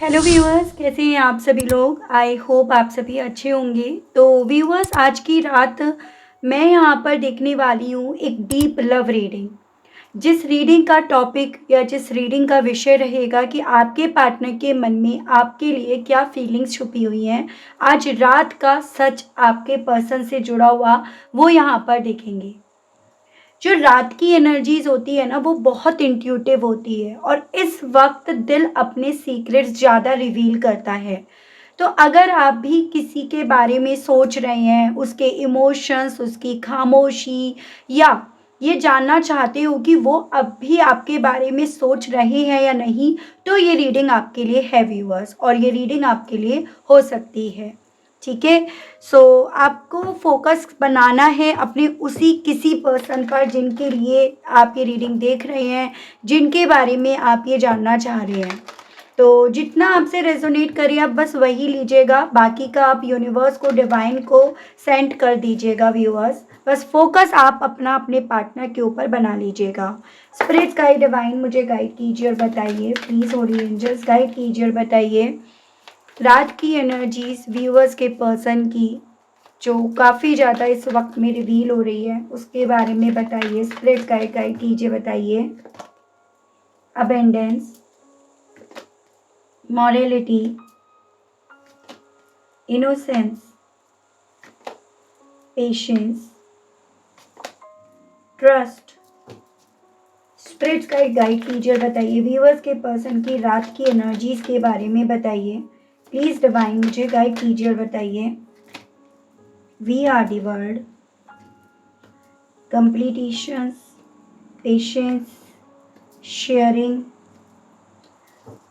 Hello viewers, कैसे हैं आप सभी लोग। आई होप आप सभी अच्छे होंगे। तो व्यूअर्स, आज की रात मैं यहाँ पर देखने वाली हूँ एक डीप लव रीडिंग। जिस रीडिंग का टॉपिक या जिस रीडिंग का विषय रहेगा कि आपके पार्टनर के मन में आपके लिए क्या फीलिंग्स छुपी हुई हैं, आज रात का सच आपके पर्सन से जुड़ा हुआ वो यहाँ पर देखेंगे। जो रात की एनर्जीज होती है ना, वो बहुत इंट्यूटिव होती है और इस वक्त दिल अपने सीक्रेट्स ज़्यादा रिवील करता है। तो अगर आप भी किसी के बारे में सोच रहे हैं, उसके इमोशंस, उसकी खामोशी, या ये जानना चाहते हो कि वो अब भी आपके बारे में सोच रहे हैं या नहीं, तो ये रीडिंग आपके लिए है व्यूअर्स, और ये रीडिंग आपके लिए हो सकती है। ठीक है। सो आपको फोकस बनाना है अपने उसी किसी पर्सन पर जिनके लिए आप ये रीडिंग देख रहे हैं, जिनके बारे में आप ये जानना चाह रहे हैं। तो जितना आपसे रेजोनेट करे आप बस वही लीजिएगा, बाकी का आप यूनिवर्स को, डिवाइन को सेंड कर दीजिएगा व्यूअर्स। बस फोकस आप अपना अपने पार्टनर के ऊपर बना लीजिएगा। स्पिरिट गाइड, डिवाइन मुझे गाइड कीजिए और बताइए प्लीज़। होली एंजल्स गाइड कीजिए और बताइए रात की एनर्जीज व्यूअर्स के पर्सन की जो काफ़ी ज़्यादा इस वक्त में रिवील हो रही है, उसके बारे में बताइए। स्पिरिट गाइड कीजिए, बताइए। Abundance, morality, innocence, patience, trust. Spirit guide कीजिए और बताइए व्यूअर्स के पर्सन की रात की एनर्जीज के बारे में बताइए प्लीज़। डिवाइन मुझे गाइड कीजिए और बताइए। We are the world, completions, patience, sharing,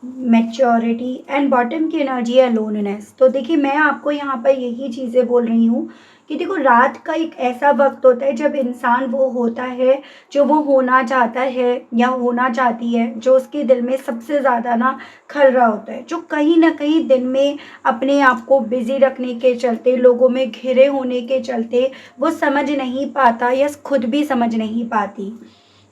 maturity and bottom की एनर्जी है लोननेस। तो देखिए, मैं आपको यहाँ पर यही चीज़ें बोल रही हूँ कि देखो, रात का एक ऐसा वक्त होता है जब इंसान वो होता है जो वो होना चाहता है या होना चाहती है, जो उसके दिल में सबसे ज़्यादा ना खल रहा होता है, जो कहीं ना कहीं दिन में अपने आप को बिजी रखने के चलते, लोगों में घिरे होने के चलते वो समझ नहीं पाता या खुद भी समझ नहीं पाती।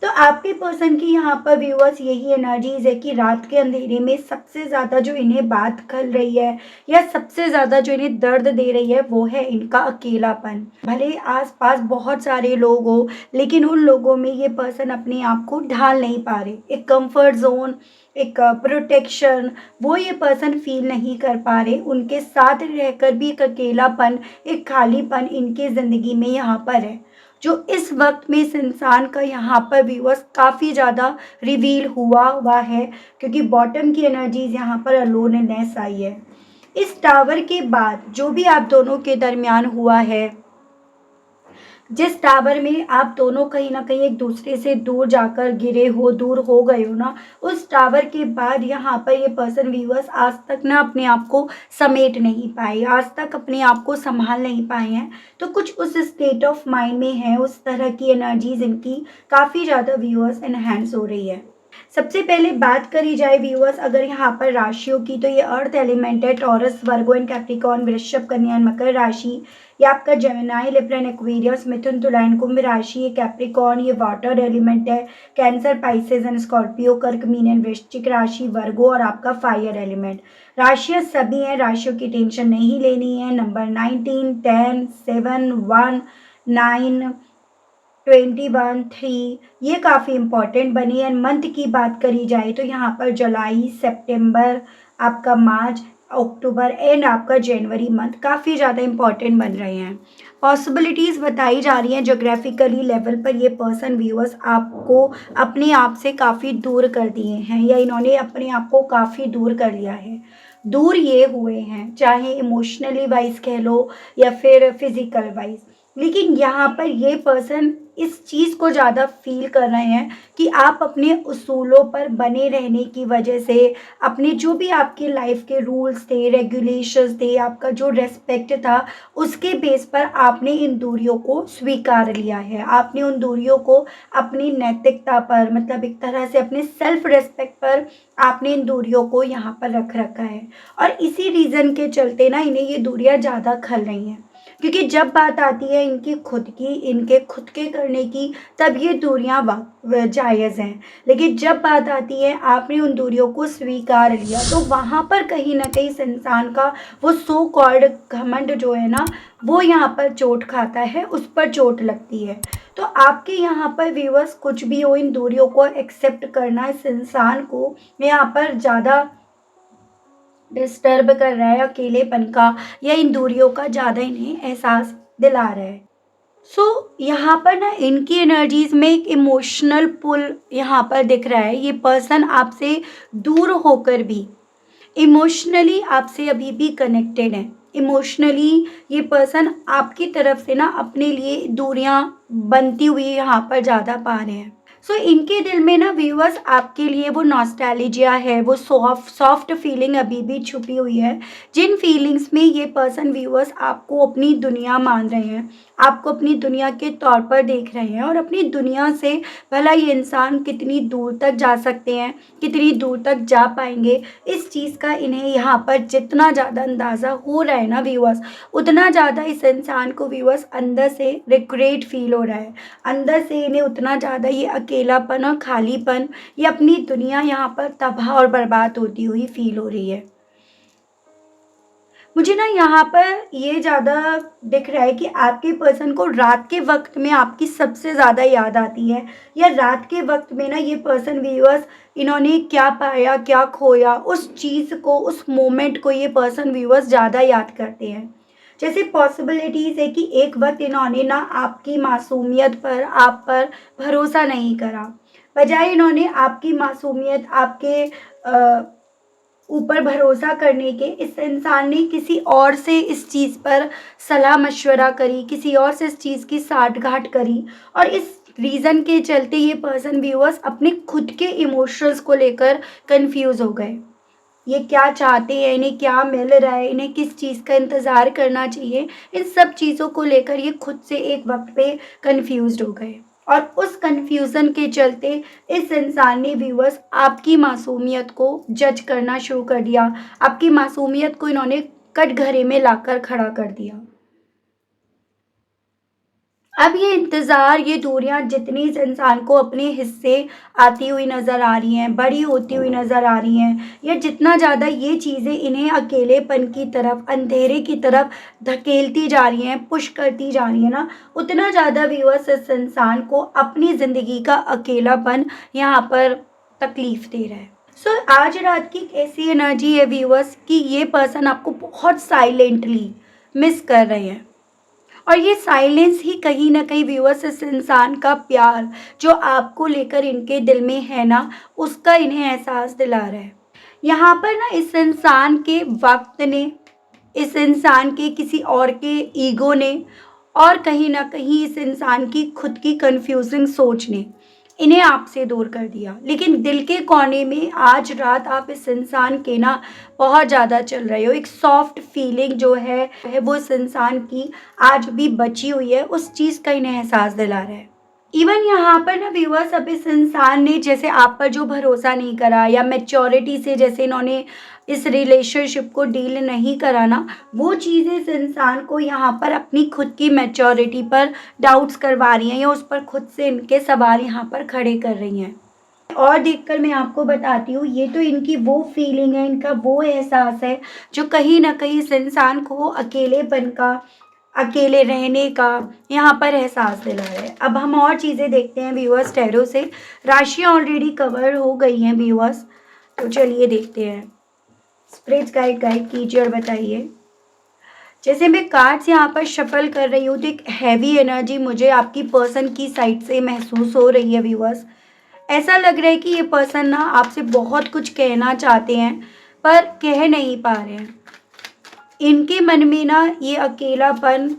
तो आपके पर्सन की यहाँ पर व्यूअर्स यही एनर्जीज है कि रात के अंधेरे में सबसे ज़्यादा जो इन्हें बात खल रही है या सबसे ज़्यादा जो इन्हें दर्द दे रही है, वो है इनका अकेलापन। भले आसपास बहुत सारे लोग हो, लेकिन उन लोगों में ये पर्सन अपने आप को ढाल नहीं पा रहे। एक कंफर्ट जोन, एक प्रोटेक्शन, वो ये पर्सन फील नहीं कर पा रहे। उनके साथ रहकर भी एक अकेलापन, एक खालीपन इनकी ज़िंदगी में यहाँ पर है, जो इस वक्त में इस इंसान का यहाँ पर व्यूअर्स काफ़ी ज़्यादा रिवील हुआ है, क्योंकि बॉटम की एनर्जीज यहाँ पर अलोननेस आई है। इस टावर के बाद जो भी आप दोनों के दरमियान हुआ है, जिस टावर में आप दोनों कहीं ना कहीं एक दूसरे से दूर जाकर गिरे हो, दूर हो गए हो ना, उस टावर के बाद यहाँ पर ये पर्सन व्यूअर्स आज तक ना अपने आप को समेट नहीं पाए, आज तक अपने आप को संभाल नहीं पाए हैं। तो कुछ उस स्टेट ऑफ माइंड में है, उस तरह की एनर्जीज इनकी काफ़ी ज़्यादा व्यूअर्स एनहेंस हो रही है। सबसे पहले बात करी जाए व्यूअर्स अगर यहाँ पर राशियों की, तो ये अर्थ एलिमेंट है, टॉरस, वर्गो एंड कैप्रिकॉर्न, वृषभ, कन्या एंड मकर राशि। ये आपका जेमिनाई, लिब्रा एंड एक्वेरियस, मिथुन, तुला एंड कुंभ राशि। ये कैप्रिकॉर्न, ये वाटर एलिमेंट है, कैंसर, पाइसेस एंड स्कॉर्पियो, कर्क, मीन एंड वृश्चिक राशि, वर्गो, और आपका फायर एलिमेंट। राशियाँ सभी हैं, राशियों की टेंशन नहीं लेनी है। नंबर 19, 10, 7, 1, 9, 21, 3, ये काफ़ी इंपॉर्टेंट बनी है। मंथ की बात करी जाए तो यहाँ पर जुलाई, सितंबर, आपका मार्च, अक्टूबर एंड आपका जनवरी मंथ काफ़ी ज़्यादा इंपॉर्टेंट बन रहे हैं। पॉसिबिलिटीज़ बताई जा रही हैं जोग्राफिकली लेवल पर। ये पर्सन व्यूअर्स आपको अपने आप से काफ़ी दूर कर दिए हैं, या इन्होंने अपने आप को काफ़ी दूर कर लिया है। दूर ये हुए हैं, चाहे इमोशनली वाइज कह लो या फिर फिजिकल वाइज, लेकिन यहाँ पर ये पर्सन इस चीज़ को ज़्यादा फील कर रहे हैं कि आप अपने उसूलों पर बने रहने की वजह से, अपने जो भी आपकी लाइफ के रूल्स थे, रेगुलेशंस थे, आपका जो रेस्पेक्ट था, उसके बेस पर आपने इन दूरियों को स्वीकार लिया है। आपने उन दूरियों को अपनी नैतिकता पर, मतलब एक तरह से अपने सेल्फ रेस्पेक्ट पर आपने इन दूरियों को यहाँ पर रख रखा है, और इसी रीज़न के चलते ना इन्हें ये दूरियाँ ज़्यादा खल रही हैं। क्योंकि जब बात आती है इनकी खुद की, इनके खुद के करने की, तब ये दूरियां जायज़ हैं। लेकिन जब बात आती है आपने उन दूरियों को स्वीकार लिया, तो वहाँ पर कहीं न कहीं इस इंसान का वो सो कॉल्ड घमंड जो है ना, वो यहाँ पर चोट खाता है, उस पर चोट लगती है। तो आपके यहाँ पर व्यूअर्स कुछ भी हो, इन दूरियों को एक्सेप्ट करना इस इंसान को यहाँ पर ज़्यादा डिस्टर्ब कर रहा है, अकेलेपन का या इन दूरियों का ज़्यादा इन्हें एहसास दिला रहा है। सो यहाँ पर ना इनकी एनर्जीज में एक इमोशनल पुल यहाँ पर दिख रहा है। ये पर्सन आपसे दूर होकर भी इमोशनली आपसे अभी भी कनेक्टेड है। इमोशनली ये पर्सन आपकी तरफ से ना अपने लिए दूरियां बनती हुई यहाँ पर ज़्यादा पा रहे हैं। सो इनके दिल में ना व्यूअर्स आपके लिए वो नॉस्टैल्जिया है, वो सॉफ्ट सॉफ्ट फीलिंग अभी भी छुपी हुई है, जिन फीलिंग्स में ये पर्सन व्यूअर्स आपको अपनी दुनिया मान रहे हैं, आपको अपनी दुनिया के तौर पर देख रहे हैं, और अपनी दुनिया से भला ये इंसान कितनी दूर तक जा सकते हैं, कितनी दूर तक जा पाएंगे, इस चीज़ का इन्हें यहाँ पर जितना ज़्यादा अंदाज़ा हो रहा है ना व्यूअर्स, उतना ज़्यादा इस इंसान को व्यूअर्स अंदर से रिग्रेट फील हो रहा है। अंदर से इन्हें उतना ज़्यादा ये अकेलापन और खालीपन, ये अपनी दुनिया यहाँ पर तबाह और बर्बाद होती हुई फील हो रही है। मुझे ना यहाँ पर ये ज़्यादा दिख रहा है कि आपके पर्सन को रात के वक़्त में आपकी सबसे ज़्यादा याद आती है, या रात के वक़्त में ना ये पर्सन व्यूअर्स इन्होंने क्या पाया, क्या खोया, उस चीज़ को, उस मोमेंट को ये पर्सन व्यूअर्स ज़्यादा याद करते हैं। जैसे पॉसिबिलिटीज़ है कि एक वक़्त इन्होंने ना आपकी मासूमियत पर, आप पर भरोसा नहीं करा। बजाय इन्होंने आपकी मासूमियत, आपके ऊपर भरोसा करने के, इस इंसान ने किसी और से इस चीज़ पर सलाह-मशवरा करी, किसी और से इस चीज़ की साठ-गाँठ करी, और इस रीज़न के चलते ये पर्सन व्यूअर्स अपने खुद के इमोशंस को लेकर कन्फ्यूज़ हो गए। ये क्या चाहते हैं, इन्हें क्या मिल रहा है, इन्हें किस चीज़ का इंतज़ार करना चाहिए, इन सब चीज़ों को लेकर ये खुद से एक वक़्त पे कन्फ्यूज़्ड हो गए। और उस कन्फ्यूज़न के चलते इस इंसान ने व्यूअर्स आपकी मासूमियत को जज करना शुरू कर दिया। आपकी मासूमियत को इन्होंने कटघरे में लाकर खड़ा कर दिया। अब ये इंतज़ार, ये दूरियां जितनी इस इंसान को अपने हिस्से आती हुई नज़र आ रही हैं, बड़ी होती हुई नज़र आ रही हैं, या जितना ज़्यादा ये चीज़ें इन्हें अकेलेपन की तरफ, अंधेरे की तरफ धकेलती जा रही हैं, पुश करती जा रही हैं ना, उतना ज़्यादा व्यूअर्स इस इंसान को अपनी ज़िंदगी का अकेलापन यहाँ पर तकलीफ़ दे रहा है। सो आज रात की एक ऐसी एनर्जी है व्यूअर्स कि ये पर्सन आपको बहुत साइलेंटली मिस कर रहे हैं, और ये साइलेंस ही कहीं न कहीं व्यूअर्स इस इंसान का प्यार जो आपको लेकर इनके दिल में है ना, उसका इन्हें एहसास दिला रहा है। यहाँ पर ना इस इंसान के वक़्त ने, इस इंसान के किसी और के ईगो ने, और कहीं न कहीं इस इंसान की खुद की कन्फ्यूज़िंग सोच ने इन्हें आपसे दूर कर दिया। लेकिन दिल के कोने में आज रात आप इस इंसान के ना बहुत ज़्यादा चल रहे हो। एक सॉफ्ट फीलिंग जो है वो इस इंसान की आज भी बची हुई है, उस चीज़ का इन्हें एहसास दिला रहा है। इवन यहाँ पर ना व्यूअर्स, अब इस इंसान ने जैसे आप पर जो भरोसा नहीं करा, या मैच्योरिटी से जैसे इन्होंने इस रिलेशनशिप को डील नहीं करा ना, वो चीज़ें इस इंसान को यहाँ पर अपनी खुद की मैच्योरिटी पर डाउट्स करवा रही हैं, या उस पर खुद से इनके सवाल यहाँ पर खड़े कर रही हैं। और देखकर मैं आपको बताती हूँ, ये तो इनकी वो फीलिंग है, इनका वो एहसास है जो कहीं न कहीं इस इंसान को अकेलेपन का, अकेले रहने का यहाँ पर एहसास दिला रहा है। अब हम और चीज़ें देखते हैं व्यूअर्स टैरो से। राशियाँ ऑलरेडी कवर हो गई हैं व्यूअर्स, तो चलिए देखते हैं। स्पिरिट गाइड कीजिए और बताइए। जैसे मैं कार्ड्स यहाँ पर शफल कर रही हूँ, तो एक हैवी एनर्जी मुझे आपकी पर्सन की साइड से महसूस हो रही है व्यूअर्स। ऐसा लग रहा है कि ये पर्सन ना आपसे बहुत कुछ कहना चाहते हैं, पर कह नहीं पा रहे हैं। इनके मन में ना ये अकेलापन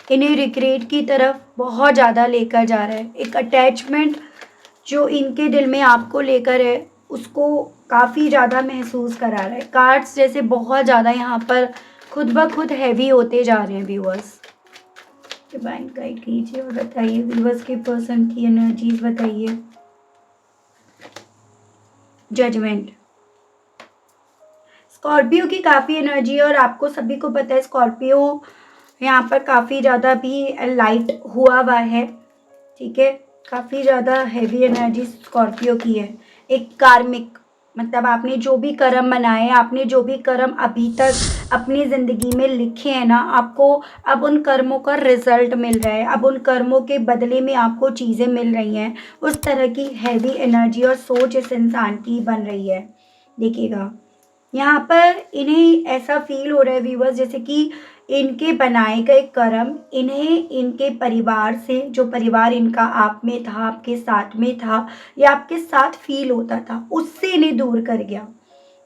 इन्हें रिग्रेट की तरफ बहुत ज़्यादा लेकर जा रहा है। एक अटैचमेंट जो इनके दिल में आपको लेकर है, उसको काफ़ी ज़्यादा महसूस करा रहा है। कार्ड्स जैसे बहुत ज़्यादा यहाँ पर खुद ब खुद हैवी होते जा रहे हैं व्यूअर्स। डिवाइन गाइड कीजिए और बताइए व्यूअर्स के पर्सन की एनर्जीज बताइए। जजमेंट। स्कॉर्पियो की काफ़ी एनर्जी है, और आपको सभी को पता है स्कॉर्पियो यहाँ पर काफ़ी ज़्यादा भी लाइट हुआ है, ठीक है। काफ़ी ज़्यादा हैवी एनर्जी स्कॉर्पियो की है। एक कार्मिक, मतलब आपने जो भी कर्म बनाए, आपने जो भी कर्म अभी तक अपनी ज़िंदगी में लिखे हैं ना, आपको अब उन कर्मों का रिजल्ट मिल रहा है, अब उन कर्मों के बदले में आपको चीज़ें मिल रही हैं। उस तरह की हैवी एनर्जी और सोच इस इंसान की बन रही है। देखिएगा, यहाँ पर इन्हें ऐसा फील हो रहा है व्यूअर्स, जैसे कि इनके बनाए गए कर्म इन्हें इनके परिवार से, जो परिवार इनका आप में था, आपके साथ में था या आपके साथ फील होता था, उससे इन्हें दूर कर गया।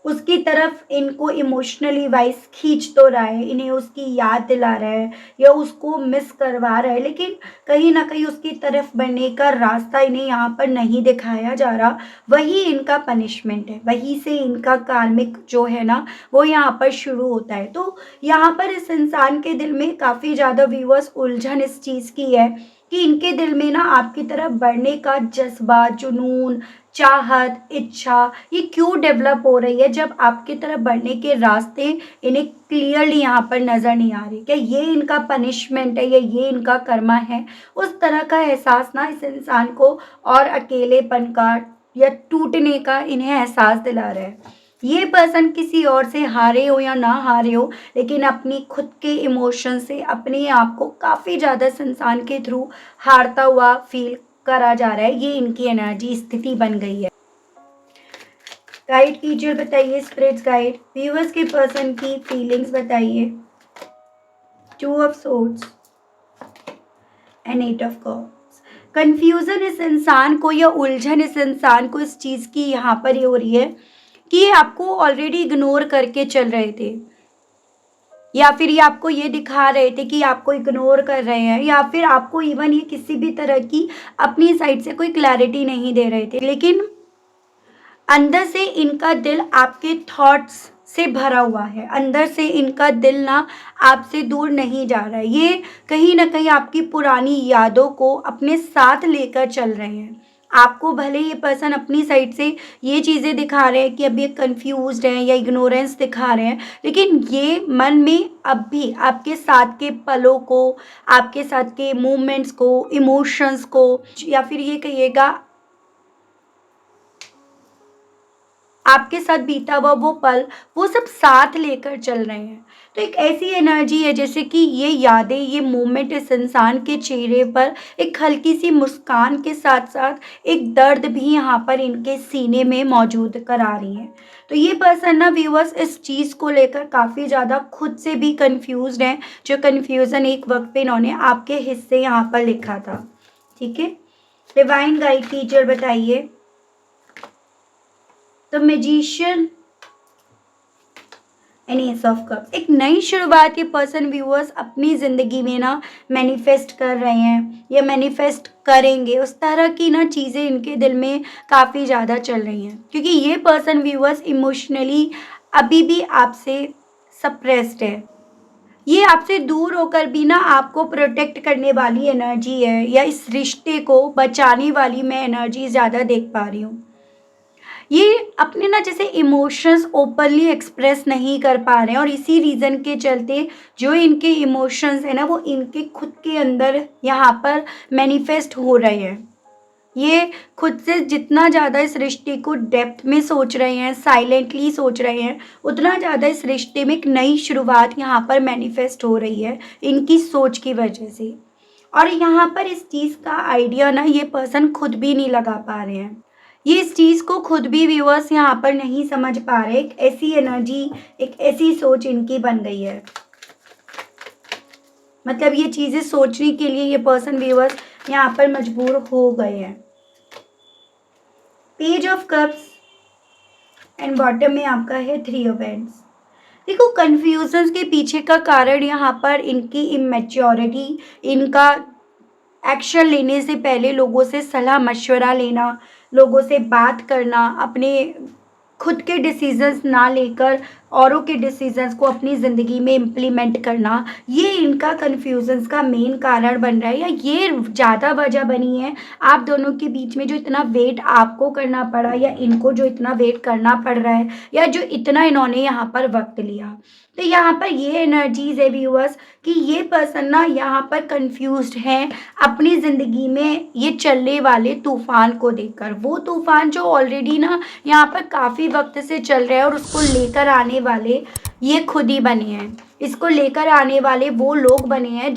उसकी तरफ इनको इमोशनली वाइज खींच तो रहा है, इन्हें उसकी याद दिला रहा है या उसको मिस करवा रहा है, लेकिन कहीं ना कहीं उसकी तरफ बढ़ने का रास्ता इन्हें यहाँ पर नहीं दिखाया जा रहा। वही इनका पनिशमेंट है, वही से इनका कार्मिक जो है ना वो यहाँ पर शुरू होता है। तो यहाँ पर इस इंसान के दिल में काफ़ी ज़्यादा व्यूअर्स उलझन इस चीज़ की है कि इनके दिल में ना आपकी तरफ बढ़ने का जज्बा, जुनून, चाहत, इच्छा ये क्यों डेवलप हो रही है, जब आपकी तरफ बढ़ने के रास्ते इन्हें क्लियरली यहाँ पर नज़र नहीं आ रही। क्या ये इनका पनिशमेंट है या ये इनका कर्मा है? उस तरह का एहसास ना इस इंसान को और अकेलेपन का या टूटने का इन्हें एहसास दिला रहा है। ये पर्सन किसी और से हारे हो या ना हारे हो, लेकिन अपनी खुद के इमोशन से अपने आप को काफ़ी ज़्यादा इस इंसान के थ्रू हारता हुआ फील करा जा रहा है। ये इनकी एनर्जी स्थिति बन गई है। गाइड कीजिए, बताइए स्पिरिट्स गाइड, व्यूअर्स के पर्सन की फीलिंग्स बताइए। 2 of swords and 8 of cups. Confusion इस इंसान को या उलझन इस इंसान को इस चीज़ की यहाँ पर ये हो रही है कि ये आपको ऑलरेडी इग्नोर करके चल रहे थे, या फिर ये आपको ये दिखा रहे थे कि आपको इग्नोर कर रहे हैं, या फिर आपको इवन ये किसी भी तरह की अपनी साइड से कोई क्लैरिटी नहीं दे रहे थे, लेकिन अंदर से इनका दिल आपके थॉट्स से भरा हुआ है। अंदर से इनका दिल ना आपसे दूर नहीं जा रहा है। ये कहीं ना कहीं आपकी पुरानी यादों को अपने साथ लेकर चल रहे हैं। आपको भले ये पर्सन अपनी साइड से ये चीज़ें दिखा रहे हैं कि अब ये कंफ्यूज्ड हैं या इग्नोरेंस दिखा रहे हैं, लेकिन ये मन में अब भी आपके साथ के पलों को, आपके साथ के मोमेंट्स को, इमोशंस को, या फिर ये कहिएगा आपके साथ बीता हुआ वो पल, वो सब साथ लेकर चल रहे हैं। तो एक ऐसी एनर्जी है जैसे कि ये यादें, ये मोमेंट इस इंसान के चेहरे पर एक हल्की सी मुस्कान के साथ साथ एक दर्द भी यहाँ पर इनके सीने में मौजूद करा रही हैं। तो ये पर्सन ना व्यूअर्स इस चीज़ को लेकर काफ़ी ज़्यादा खुद से भी कंफ्यूज्ड हैं, जो कन्फ्यूज़न एक वक्त पे इन्होंने आपके हिस्से यहाँ पर लिखा था। ठीक है, डिवाइन गाइड टीचर बताइए। The magician and S of cups. एक नई शुरुआत ये पर्सन व्यूअर्स अपनी ज़िंदगी में ना मैनिफेस्ट कर रहे हैं या मैनिफेस्ट करेंगे। उस तरह की ना चीज़ें इनके दिल में काफ़ी ज़्यादा चल रही हैं, क्योंकि ये पर्सन व्यूअर्स इमोशनली अभी भी आपसे सप्रेस्ड है। ये आपसे दूर होकर भी ना आपको प्रोटेक्ट करने वाली एनर्जी है, या इस रिश्ते को बचाने वाली मैं एनर्जी ज़्यादा देख पा रही हूँ। ये अपने ना जैसे इमोशंस ओपनली एक्सप्रेस नहीं कर पा रहे हैं, और इसी रीज़न के चलते जो इनके इमोशंस है ना वो इनके खुद के अंदर यहाँ पर मैनिफेस्ट हो रहे हैं। ये खुद से जितना ज़्यादा इस रिश्ते को डेप्थ में सोच रहे हैं, साइलेंटली सोच रहे हैं, उतना ज़्यादा इस रिश्ते में एक नई शुरुआत यहाँ पर मैनिफेस्ट हो रही है इनकी सोच की वजह से। और यहाँ पर इस चीज़ का आइडिया ना ये पर्सन खुद भी नहीं लगा पा रहे हैं। ये इस चीज़ को खुद भी व्यूअर्स यहाँ पर नहीं समझ पा रहे। एक ऐसी एनर्जी, एक ऐसी सोच इनकी बन गई है, मतलब ये चीज़ें सोचने के लिए ये पर्सन व्यूअर्स यहाँ पर मजबूर हो गए हैं। Page of cups and bottom में आपका है 3 ऑफ हैंड्स। देखो, कन्फ्यूजन के पीछे का कारण यहाँ पर इनकी इमेच्योरिटी, इनका एक्शन लेने से पहले लोगों से सलाह मशवरा लेना, लोगों से बात करना, अपने खुद के डिसीजंस ना लेकर औरों के डिसीजंस को अपनी ज़िंदगी में इम्प्लीमेंट करना, ये इनका कन्फ्यूज़न्स का मेन कारण बन रहा है, या ये ज़्यादा वजह बनी है आप दोनों के बीच में, जो इतना वेट आपको करना पड़ा या इनको जो इतना वेट करना पड़ रहा है, या जो इतना इन्होंने यहाँ पर वक्त लिया। तो यहाँ पर ये एनर्जीज है व्यूअर्स कि ये पर्सन ना यहाँ पर कंफ्यूज्ड हैं अपनी ज़िंदगी में ये चलने वाले तूफान को देखकर। वो तूफान जो ऑलरेडी ना यहाँ पर काफ़ी वक्त से चल रहा है, और उसको लेकर आने वाले ये खुद ही बने हैं। इसको लेकर आने वाले वो लोग बने हैं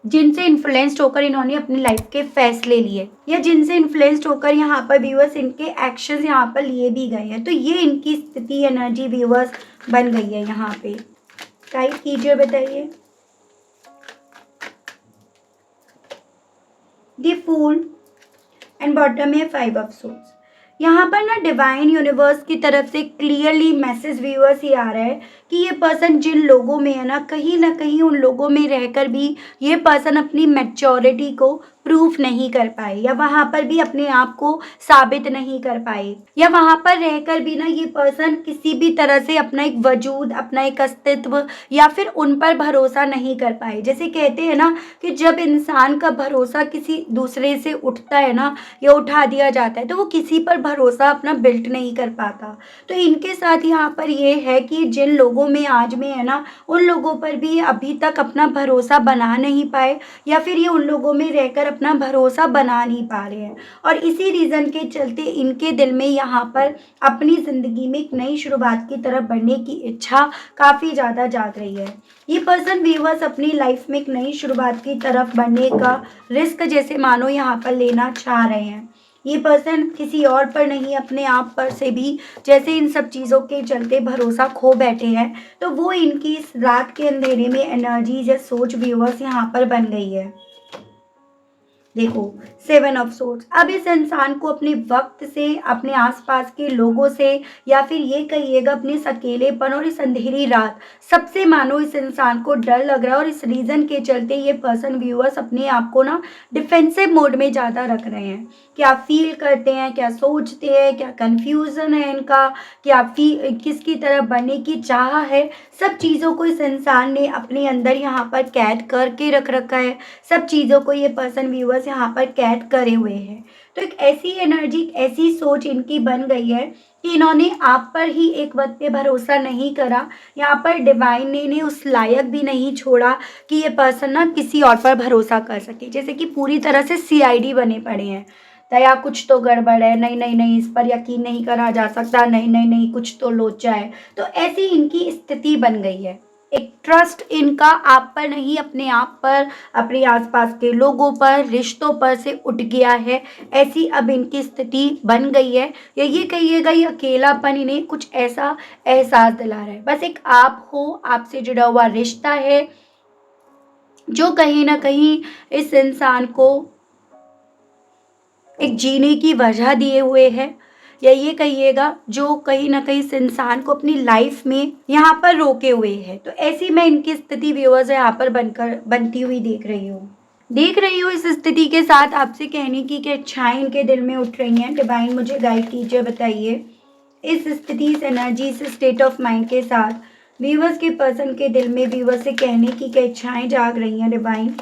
जिनसे इन्फ्लुएंस्ड होकर इन्होंने अपनी लाइफ के फैसले लिए, या जिनसे इन्फ्लुएंस्ड होकर यहाँ पर व्यूअर्स इनके एक्शंस यहाँ पर लिए भी गए हैं। तो ये इनकी स्थिति एनर्जी व्यूअर्स बन गई है यहाँ पे। टाइप कीजिए, बताइए। द फूल एंड बॉटम में 5 ऑफ सोर्ड्स। यहाँ पर ना डिवाइन यूनिवर्स की तरफ से क्लियरली मैसेज व्यूअर्स ये आ रहा है कि ये पर्सन जिन लोगों में है ना कहीं उन लोगों में रहकर भी ये पर्सन अपनी मैच्योरिटी को प्रूफ नहीं कर पाए, या वहाँ पर भी अपने आप को साबित नहीं कर पाए, या वहाँ पर रहकर भी ना ये पर्सन किसी भी तरह से अपना एक वजूद, अपना एक अस्तित्व, या फिर उन पर भरोसा नहीं कर पाए। जैसे कहते हैं ना कि जब इंसान का भरोसा किसी दूसरे से उठता है ना, या उठा दिया जाता है, तो वो किसी पर भरोसा अपना बिल्ट नहीं कर पाता। तो इनके साथ यहाँ पर ये है कि जिन लोगों में आज में है ना, उन लोगों पर भी ये अभी तक अपना भरोसा बना नहीं पाए, या फिर ये उन लोगों में रहकर अपना भरोसा बना नहीं पा रहे हैं, और इसी रीज़न के चलते इनके दिल में यहाँ पर अपनी ज़िंदगी में एक नई शुरुआत की तरफ बढ़ने की इच्छा काफ़ी ज़्यादा जाग रही है। ये पर्सन व्यूअर्स अपनी लाइफ में एक नई शुरुआत की तरफ बढ़ने का रिस्क जैसे मानो यहाँ पर लेना चाह रहे हैं। ये पर्सन किसी और पर नहीं, अपने आप पर से भी जैसे इन सब चीज़ों के चलते भरोसा खो बैठे हैं, तो वो इनकी इस रात के अंधेरे में एनर्जी या सोच व्यूअर्स यहाँ पर बन गई है। देखो 7 ऑफ सोर्ड्स। अब इस इंसान को अपने वक्त से, अपने आसपास के लोगों से, या फिर ये कहिएगा अपने इस अकेलेपन और इस अंधेरी रात सबसे मानो इस इंसान को डर लग रहा है, और इस रीज़न के चलते ये पर्सन व्यूअर्स अपने आप को ना डिफेंसिव मोड में ज़्यादा रख रहे हैं। क्या फील करते हैं, क्या सोचते हैं, क्या कन्फ्यूज़न है इनका, क्या किसकी तरफ बढ़ने की चाह है, सब चीज़ों को इस इंसान ने अपने अंदर यहाँ पर कैद करके रख रखा है। सब चीज़ों को ये पर्सन व्यूअर्स यहाँ पर कैद करे हुए हैं। तो एक ऐसी एनर्जी, ऐसी सोच इनकी बन गई है कि इन्होंने आप पर ही एक वक्त पे भरोसा नहीं करा। यहाँ पर डिवाइन ने उस लायक भी नहीं छोड़ा कि ये पर्सन ना किसी और पर भरोसा कर सके। जैसे कि पूरी तरह से CID बने पड़े हैं, दया कुछ तो गड़बड़ है, नहीं नहीं नहीं इस पर यकीन नहीं करा जा सकता, नहीं नहीं नहीं कुछ तो लोचा है। तो ऐसी इनकी स्थिति बन गई है। एक ट्रस्ट इनका आप पर नहीं, अपने आप पर, अपने आसपास के लोगों पर, रिश्तों पर से उठ गया है। ऐसी अब इनकी स्थिति बन गई है, या ये कहिएगा ये अकेलापन इन्हें कुछ ऐसा एहसास दिला रहा है। बस एक आप हो, आपसे जुड़ा हुआ रिश्ता है जो कहीं ना कहीं इस इंसान को एक जीने की वजह दिए हुए है, या ये कहिएगा जो कहीं ना कहीं इस इंसान को अपनी लाइफ में यहाँ पर रोके हुए है। तो ऐसी मैं इनकी स्थिति व्यूअर्स यहाँ पर बनती हुई देख रही हूँ। इस स्थिति के साथ आपसे कहने की कि इच्छाएं इनके दिल में उठ रही हैं। डिवाइन मुझे गाइड कीजिए, बताइए इस स्थिति, इस एनर्जी, इस स्टेट ऑफ माइंड के साथ व्यूअर्स के पर्सन के दिल में व्यूअर्स से कहने की क्या इच्छाएं जाग रही हैं। Divine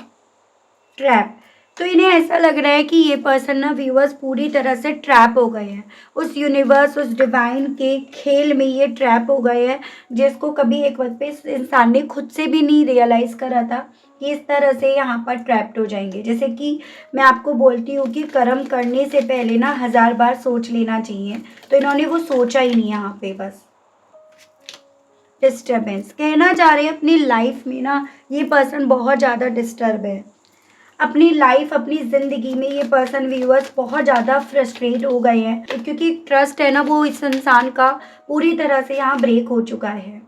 trap. तो इन्हें ऐसा लग रहा है कि ये पर्सन ना व्यूअर्स पूरी तरह से ट्रैप हो गए हैं उस यूनिवर्स, उस डिवाइन के खेल में। ये ट्रैप हो गए हैं जिसको कभी एक वक्त पे इस इंसान ने खुद से भी नहीं रियलाइज़ करा था कि इस तरह से यहाँ पर ट्रैप्ड हो जाएंगे। जैसे कि मैं आपको बोलती हूँ कि कर्म करने से पहले ना 1000 बार सोच लेना चाहिए, तो इन्होंने वो सोचा ही नहीं। यहाँ पे बस डिस्टर्बेंस कहना चाह रहे हैं अपनी लाइफ में ना ये पर्सन बहुत ज़्यादा डिस्टर्ब है। अपनी लाइफ, अपनी ज़िंदगी में ये पर्सन व्यूअर्स बहुत ज़्यादा फ्रस्ट्रेट हो गए हैं, क्योंकि ट्रस्ट है ना वो इस इंसान का पूरी तरह से यहाँ ब्रेक हो चुका है।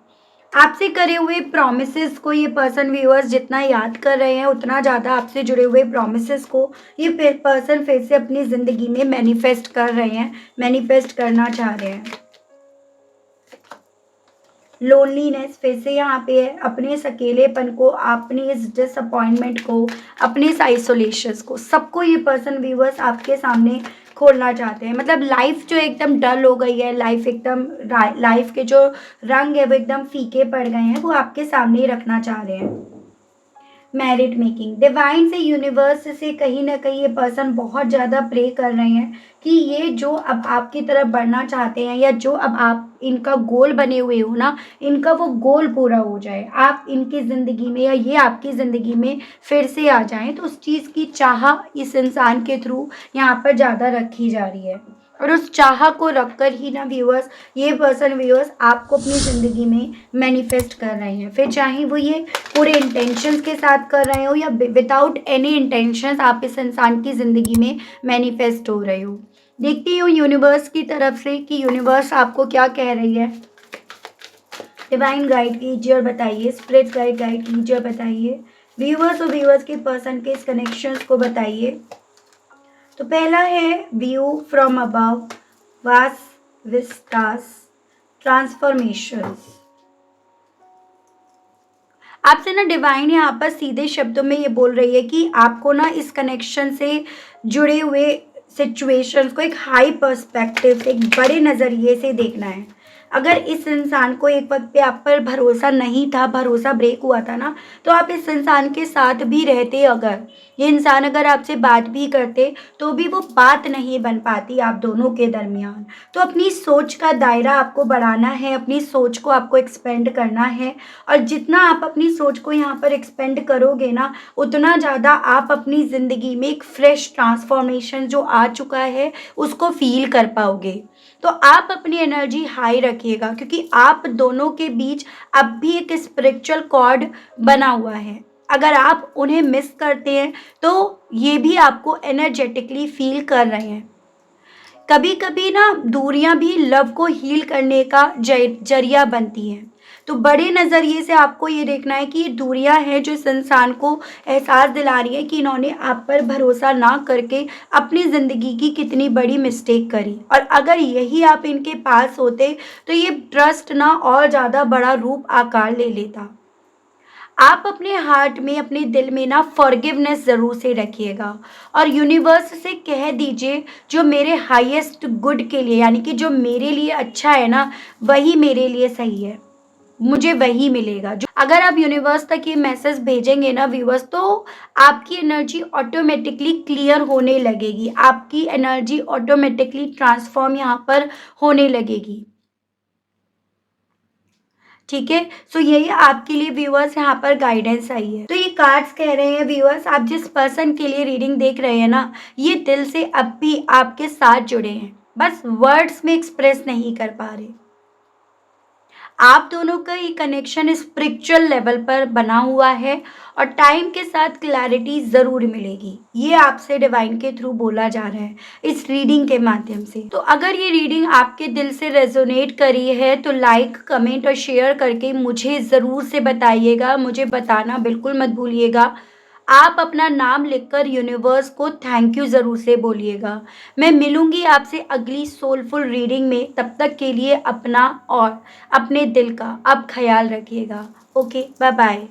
आपसे करे हुए प्रॉमिसेस को ये पर्सन व्यूअर्स जितना याद कर रहे हैं, उतना ज़्यादा आपसे जुड़े हुए प्रॉमिसेस को ये पर्सन फिर से अपनी ज़िंदगी में मैनिफेस्ट कर रहे हैं, मैनिफेस्ट करना चाह रहे हैं। लोनलीनेस फिर से यहाँ पे है, अपने इस अकेलेपन को, अपनी इस डिसअपॉइंटमेंट को, अपने इस आइसोलेशन को, सबको ये पर्सन व्यूअर्स आपके सामने खोलना चाहते हैं, मतलब लाइफ जो एकदम डल हो गई है, लाइफ एकदम लाइफ के जो रंग है वो एकदम फीके पड़ गए हैं, वो आपके सामने ही रखना चाह रहे हैं। मेरिट मेकिंग, डिवाइन से, यूनिवर्स से कहीं ना कहीं ये पर्सन बहुत ज़्यादा प्रे कर रहे हैं कि ये जो अब आपकी तरफ बढ़ना चाहते हैं, या जो अब आप इनका गोल बने हुए हो ना, इनका वो गोल पूरा हो जाए, आप इनकी ज़िंदगी में या ये आपकी ज़िंदगी में फिर से आ जाएं, तो उस चीज़ की चाह इस इंसान के थ्रू यहाँ पर ज़्यादा रखी जा रही है। और उस चाह को रखकर ही ना व्यूअर्स, ये पर्सन व्यूअर्स आपको अपनी ज़िंदगी में मैनिफेस्ट कर रहे हैं, फिर चाहे वो ये पूरे इंटेंशंस के साथ कर रहे हो या विदाउट एनी इंटेंशंस आप इस इंसान की ज़िंदगी में मैनिफेस्ट हो रहे हो। देखती हूँ यूनिवर्स की तरफ से कि यूनिवर्स आपको क्या कह रही है। डिवाइन गाइड कीजिए और बताइए, स्पिरिट गाइड कीजिए और बताइए, व्यूअर्स और व्यूअर्स के पर्सन के इस कनेक्शंस को बताइए। तो पहला है view from above, vast Vistas, transformations. आपसे ना डिवाइन यहाँ पर सीधे शब्दों में ये बोल रही है कि आपको ना इस कनेक्शन से जुड़े हुए सिचुएशंस को एक हाई पर्सपेक्टिव से, एक बड़े नज़रिए से देखना है। अगर इस इंसान को एक वक्त पे आप पर भरोसा नहीं था, भरोसा ब्रेक हुआ था ना, तो आप इस इंसान के साथ भी रहते, अगर ये इंसान अगर आपसे बात भी करते तो भी वो बात नहीं बन पाती आप दोनों के दरमियान। तो अपनी सोच का दायरा आपको बढ़ाना है, अपनी सोच को आपको एक्सपेंड करना है, और जितना आप अपनी सोच को यहाँ पर एक्सपेंड करोगे ना, उतना ज़्यादा आप अपनी ज़िंदगी में एक फ्रेश ट्रांसफॉर्मेशन जो आ चुका है उसको फील कर पाओगे। तो आप अपनी एनर्जी हाई रखिएगा, क्योंकि आप दोनों के बीच अब भी एक स्पिरिचुअल कॉर्ड बना हुआ है। अगर आप उन्हें मिस करते हैं तो ये भी आपको एनर्जेटिकली फील कर रहे हैं। कभी कभी ना दूरियां भी लव को हील करने का जरिया बनती हैं। तो बड़े नज़रिए से आपको ये देखना है कि ये दूरियां हैं जो इस इंसान को एहसास दिला रही है कि इन्होंने आप पर भरोसा ना करके अपनी ज़िंदगी की कितनी बड़ी मिस्टेक करी, और अगर यही आप इनके पास होते तो ये ट्रस्ट ना और ज़्यादा बड़ा रूप आकार ले लेता। आप अपने हार्ट में, अपने दिल में ना फॉरगिवनेस ज़रूर से रखिएगा, और यूनिवर्स से कह दीजिए जो मेरे हाईएस्ट गुड के लिए, यानी कि जो मेरे लिए अच्छा है ना, वही मेरे लिए सही है, मुझे वही मिलेगा। जो अगर आप यूनिवर्स तक ये मैसेज भेजेंगे ना व्यूवर्स, तो आपकी एनर्जी ऑटोमेटिकली क्लियर होने लगेगी, आपकी एनर्जी ऑटोमेटिकली ट्रांसफॉर्म यहाँ पर होने लगेगी। ठीक है, सो यही आपके लिए व्यूअर्स यहाँ पर गाइडेंस आई है। तो ये कार्ड्स कह रहे हैं व्यूअर्स, आप जिस पर्सन के लिए रीडिंग देख रहे हैं ना, ये दिल से अब भी आपके साथ जुड़े हैं, बस वर्ड्स में एक्सप्रेस नहीं कर पा रहे। आप दोनों का ये कनेक्शन स्पिरिचुअल लेवल पर बना हुआ है, और टाइम के साथ क्लैरिटी ज़रूर मिलेगी, ये आपसे डिवाइन के थ्रू बोला जा रहा है इस रीडिंग के माध्यम से। तो अगर ये रीडिंग आपके दिल से रेजोनेट करी है तो लाइक, कमेंट और शेयर करके मुझे ज़रूर से बताइएगा, मुझे बताना बिल्कुल मत भूलिएगा। आप अपना नाम लिखकर यूनिवर्स को थैंक यू ज़रूर से बोलिएगा। मैं मिलूंगी आपसे अगली सोलफुल रीडिंग में, तब तक के लिए अपना और अपने दिल का अब ख्याल रखिएगा। Okay, bye bye.